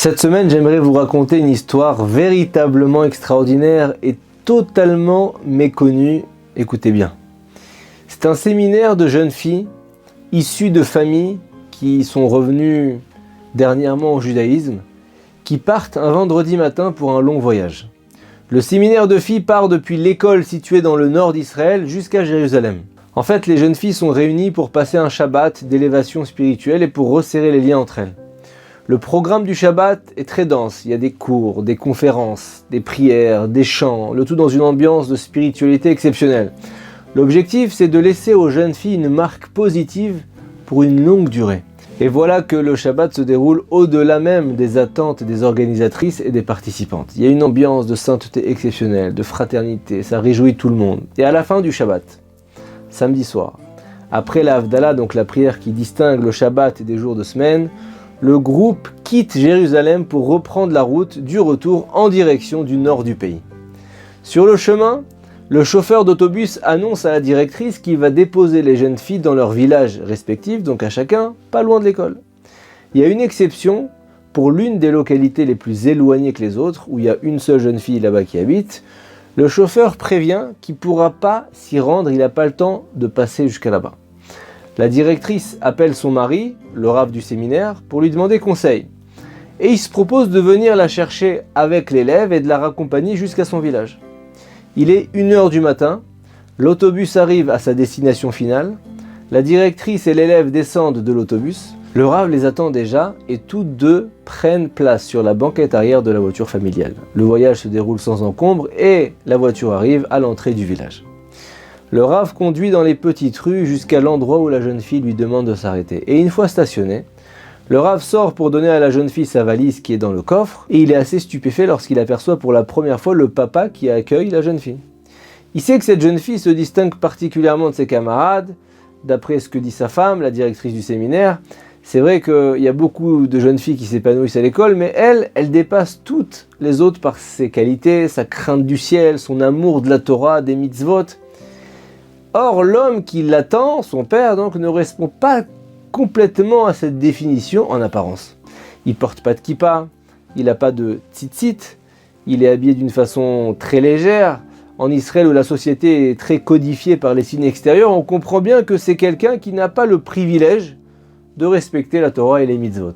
Cette semaine, j'aimerais vous raconter une histoire véritablement extraordinaire et totalement méconnue. Écoutez bien. C'est un séminaire de jeunes filles issues de familles qui sont revenues dernièrement au judaïsme, qui partent un vendredi matin pour un long voyage. Le séminaire de filles part depuis l'école située dans le nord d'Israël jusqu'à Jérusalem. En fait, les jeunes filles sont réunies pour passer un Shabbat d'élévation spirituelle et pour resserrer les liens entre elles. Le programme du Shabbat est très dense, il y a des cours, des conférences, des prières, des chants, le tout dans une ambiance de spiritualité exceptionnelle. L'objectif, c'est de laisser aux jeunes filles une marque positive pour une longue durée. Et voilà que le Shabbat se déroule au-delà même des attentes des organisatrices et des participantes. Il y a une ambiance de sainteté exceptionnelle, de fraternité, ça réjouit tout le monde. Et à la fin du Shabbat, samedi soir, après la Havdalah, donc la prière qui distingue le Shabbat des jours de semaine, le groupe quitte Jérusalem pour reprendre la route du retour en direction du nord du pays. Sur le chemin, le chauffeur d'autobus annonce à la directrice qu'il va déposer les jeunes filles dans leurs villages respectifs, donc à chacun, pas loin de l'école. Il y a une exception pour l'une des localités les plus éloignées que les autres, où il y a une seule jeune fille là-bas qui habite. Le chauffeur prévient qu'il ne pourra pas s'y rendre, il n'a pas le temps de passer jusqu'à là-bas. La directrice appelle son mari, le rav du séminaire, pour lui demander conseil. Et il se propose de venir la chercher avec l'élève et de la raccompagner jusqu'à son village. Il est 1h du matin, l'autobus arrive à sa destination finale, la directrice et l'élève descendent de l'autobus, le rav les attend déjà et toutes deux prennent place sur la banquette arrière de la voiture familiale. Le voyage se déroule sans encombre et la voiture arrive à l'entrée du village. Le rav conduit dans les petites rues jusqu'à l'endroit où la jeune fille lui demande de s'arrêter. Et une fois stationné, le rav sort pour donner à la jeune fille sa valise qui est dans le coffre et il est assez stupéfait lorsqu'il aperçoit pour la première fois le papa qui accueille la jeune fille. Il sait que cette jeune fille se distingue particulièrement de ses camarades. D'après ce que dit sa femme, la directrice du séminaire, c'est vrai qu'il y a beaucoup de jeunes filles qui s'épanouissent à l'école, mais elle dépasse toutes les autres par ses qualités, sa crainte du ciel, son amour de la Torah, des mitzvot. Or, l'homme qui l'attend, son père, donc, ne répond pas complètement à cette définition en apparence. Il porte pas de kippa, il n'a pas de tzitzit, il est habillé d'une façon très légère. En Israël, où la société est très codifiée par les signes extérieurs, on comprend bien que c'est quelqu'un qui n'a pas le privilège de respecter la Torah et les mitzvot.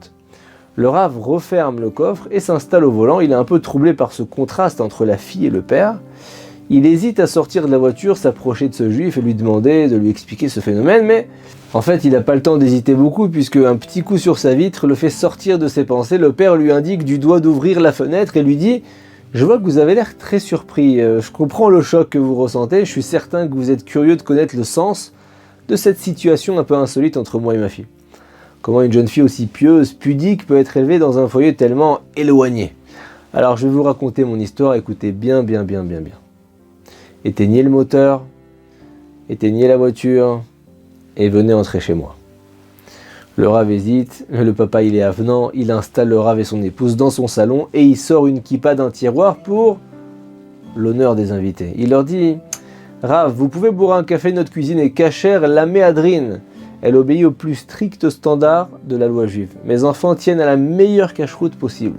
Le rav referme le coffre et s'installe au volant. Il est un peu troublé par ce contraste entre la fille et le père. Il hésite à sortir de la voiture, s'approcher de ce juif et lui demander de lui expliquer ce phénomène, mais en fait il n'a pas le temps d'hésiter beaucoup puisque un petit coup sur sa vitre le fait sortir de ses pensées. Le père lui indique du doigt d'ouvrir la fenêtre et lui dit « Je vois que vous avez l'air très surpris, je comprends le choc que vous ressentez, je suis certain que vous êtes curieux de connaître le sens de cette situation un peu insolite entre moi et ma fille. Comment une jeune fille aussi pieuse, pudique peut être élevée dans un foyer tellement éloigné. Alors je vais vous raconter mon histoire, écoutez bien. Éteignez le moteur, éteignez la voiture et venez entrer chez moi. » Le rav hésite, le papa il est avenant, il installe le rav et son épouse dans son salon et il sort une kippa d'un tiroir pour l'honneur des invités. Il leur dit « Rav, vous pouvez boire un café, notre cuisine est cachère, la méadrine. Elle obéit au plus strict standard de la loi juive. Mes enfants tiennent à la meilleure cache-route possible.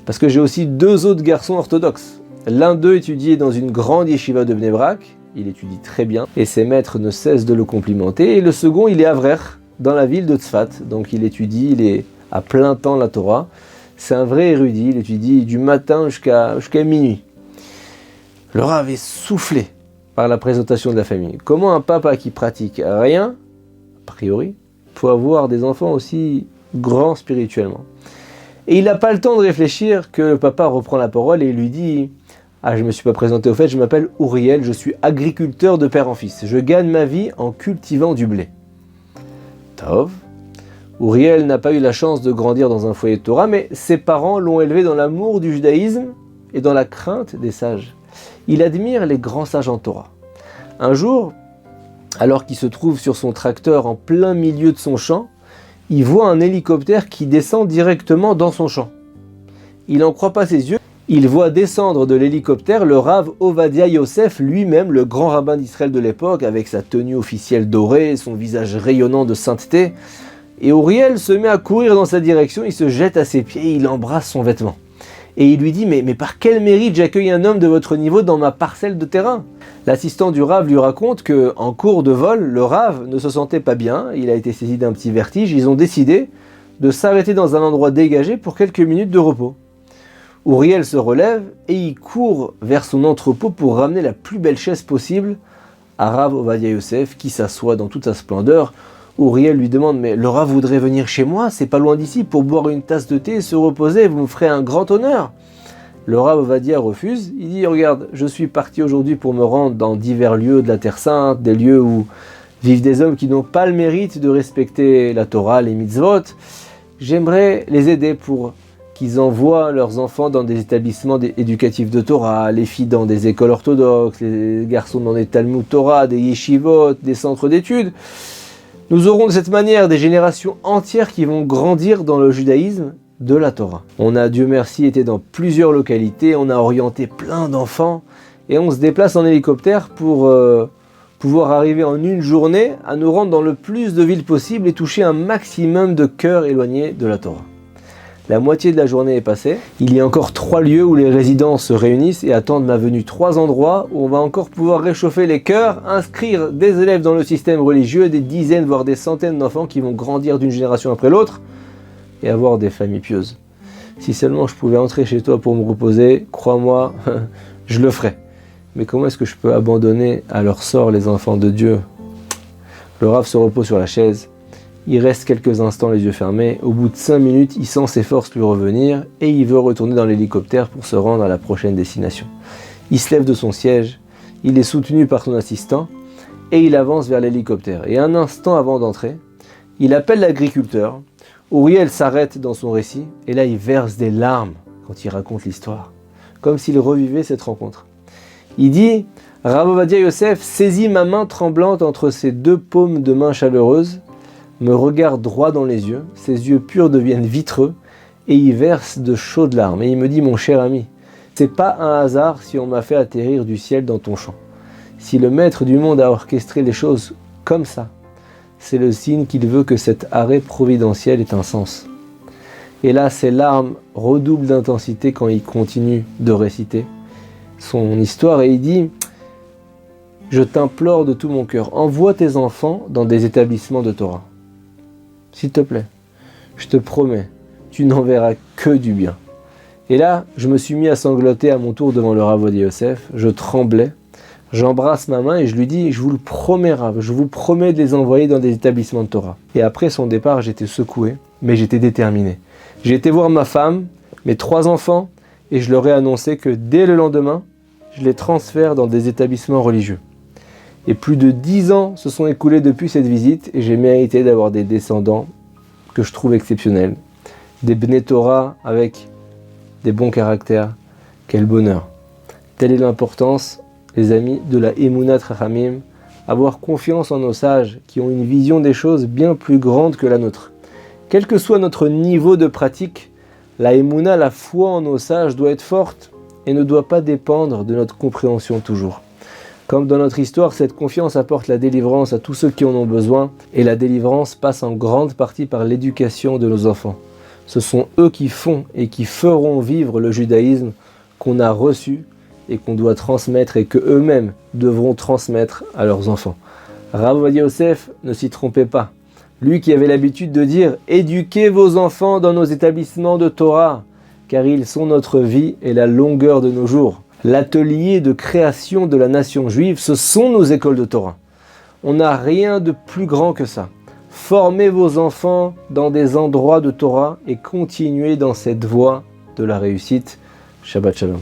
Parce que j'ai aussi 2 autres garçons orthodoxes. L'un d'eux étudie dans une grande yeshiva de Bnei Brak, il étudie très bien, et ses maîtres ne cessent de le complimenter. Et le second, il est avrer, dans la ville de Tzfat, donc il étudie, il est à plein temps la Torah. C'est un vrai érudit, il étudie du matin jusqu'à minuit. Le rav est soufflé par la présentation de la famille. Comment un papa qui pratique rien, a priori, peut avoir des enfants aussi grands spirituellement? Et il n'a pas le temps de réfléchir que le papa reprend la parole et lui dit « Ah, je ne me suis pas présenté au fait, je m'appelle Uriel, je suis agriculteur de père en fils. Je gagne ma vie en cultivant du blé. » Tov. Uriel n'a pas eu la chance de grandir dans un foyer de Torah, mais ses parents l'ont élevé dans l'amour du judaïsme et dans la crainte des sages. Il admire les grands sages en Torah. Un jour, alors qu'il se trouve sur son tracteur en plein milieu de son champ, il voit un hélicoptère qui descend directement dans son champ. Il n'en croit pas ses yeux. Il voit descendre de l'hélicoptère le Rav Ovadia Yosef, lui-même le grand rabbin d'Israël de l'époque, avec sa tenue officielle dorée, son visage rayonnant de sainteté. Et Uriel se met à courir dans sa direction, il se jette à ses pieds, et il embrasse son vêtement. Et il lui dit, mais par quel mérite j'accueille un homme de votre niveau dans ma parcelle de terrain? L'assistant du Rav lui raconte qu'en cours de vol, le Rav ne se sentait pas bien, il a été saisi d'un petit vertige, ils ont décidé de s'arrêter dans un endroit dégagé pour quelques minutes de repos. Uriel se relève et il court vers son entrepôt pour ramener la plus belle chaise possible à Rav Ovadia Yosef qui s'assoit dans toute sa splendeur. Uriel lui demande, mais le Rav voudrait venir chez moi, c'est pas loin d'ici, pour boire une tasse de thé et se reposer, vous me ferez un grand honneur. Le Rav Ovadia refuse, il dit, regarde, je suis parti aujourd'hui pour me rendre dans divers lieux de la Terre Sainte, des lieux où vivent des hommes qui n'ont pas le mérite de respecter la Torah, les mitzvot. J'aimerais les aider pour qu'ils envoient leurs enfants dans des établissements éducatifs de Torah, les filles dans des écoles orthodoxes, les garçons dans des Talmud Torah, des yeshivot, des centres d'études. Nous aurons de cette manière des générations entières qui vont grandir dans le judaïsme de la Torah. On a, Dieu merci, été dans plusieurs localités, on a orienté plein d'enfants et on se déplace en hélicoptère pour pouvoir arriver en une journée à nous rendre dans le plus de villes possible et toucher un maximum de cœurs éloignés de la Torah. La moitié de la journée est passée. Il y a encore 3 lieux où les résidents se réunissent et attendent ma venue. 3 endroits où on va encore pouvoir réchauffer les cœurs, inscrire des élèves dans le système religieux, des dizaines voire des centaines d'enfants qui vont grandir d'une génération après l'autre et avoir des familles pieuses. Si seulement je pouvais entrer chez toi pour me reposer, crois-moi, je le ferais. Mais comment est-ce que je peux abandonner à leur sort les enfants de Dieu? Le Rav se repose sur la chaise. Il reste quelques instants les yeux fermés. Au bout de 5 minutes, il sent ses forces lui revenir et il veut retourner dans l'hélicoptère pour se rendre à la prochaine destination. Il se lève de son siège, il est soutenu par son assistant et il avance vers l'hélicoptère. Et un instant avant d'entrer, il appelle l'agriculteur. Uriel s'arrête dans son récit et là il verse des larmes quand il raconte l'histoire, comme s'il revivait cette rencontre. Il dit, Rav Ovadia Yosef saisit ma main tremblante entre ses 2 paumes de main chaleureuse, me regarde droit dans les yeux, ses yeux purs deviennent vitreux et il verse de chaudes larmes. Et il me dit, mon cher ami, c'est pas un hasard si on m'a fait atterrir du ciel dans ton champ. Si le maître du monde a orchestré les choses comme ça, c'est le signe qu'il veut que cet arrêt providentiel ait un sens. Et là, ses larmes redoublent d'intensité quand il continue de réciter son histoire et il dit, je t'implore de tout mon cœur, envoie tes enfants dans des établissements de Torah. S'il te plaît, je te promets, tu n'en verras que du bien. Et là, je me suis mis à sangloter à mon tour devant le Rav Ovadia Yosef, je tremblais, j'embrasse ma main et je lui dis, je vous le promets Rav, je vous promets de les envoyer dans des établissements de Torah. Et après son départ, j'étais secoué, mais j'étais déterminé. J'ai été voir ma femme, mes 3 enfants, et je leur ai annoncé que dès le lendemain, je les transfère dans des établissements religieux. Et plus de 10 ans se sont écoulés depuis cette visite et j'ai mérité d'avoir des descendants que je trouve exceptionnels. Des Bnei Torah avec des bons caractères. Quel bonheur. Telle est l'importance, les amis, de la Emunat Chachamim, avoir confiance en nos sages qui ont une vision des choses bien plus grande que la nôtre. Quel que soit notre niveau de pratique, la Emuna, la foi en nos sages doit être forte et ne doit pas dépendre de notre compréhension toujours. Comme dans notre histoire, cette confiance apporte la délivrance à tous ceux qui en ont besoin et la délivrance passe en grande partie par l'éducation de nos enfants. Ce sont eux qui font et qui feront vivre le judaïsme qu'on a reçu et qu'on doit transmettre et que eux-mêmes devront transmettre à leurs enfants. Rav Ovadia Yosef ne s'y trompait pas. Lui qui avait l'habitude de dire « Éduquez vos enfants dans nos établissements de Torah, car ils sont notre vie et la longueur de nos jours. » L'atelier de création de la nation juive, ce sont nos écoles de Torah. On n'a rien de plus grand que ça. Formez vos enfants dans des endroits de Torah et continuez dans cette voie de la réussite. Shabbat Shalom.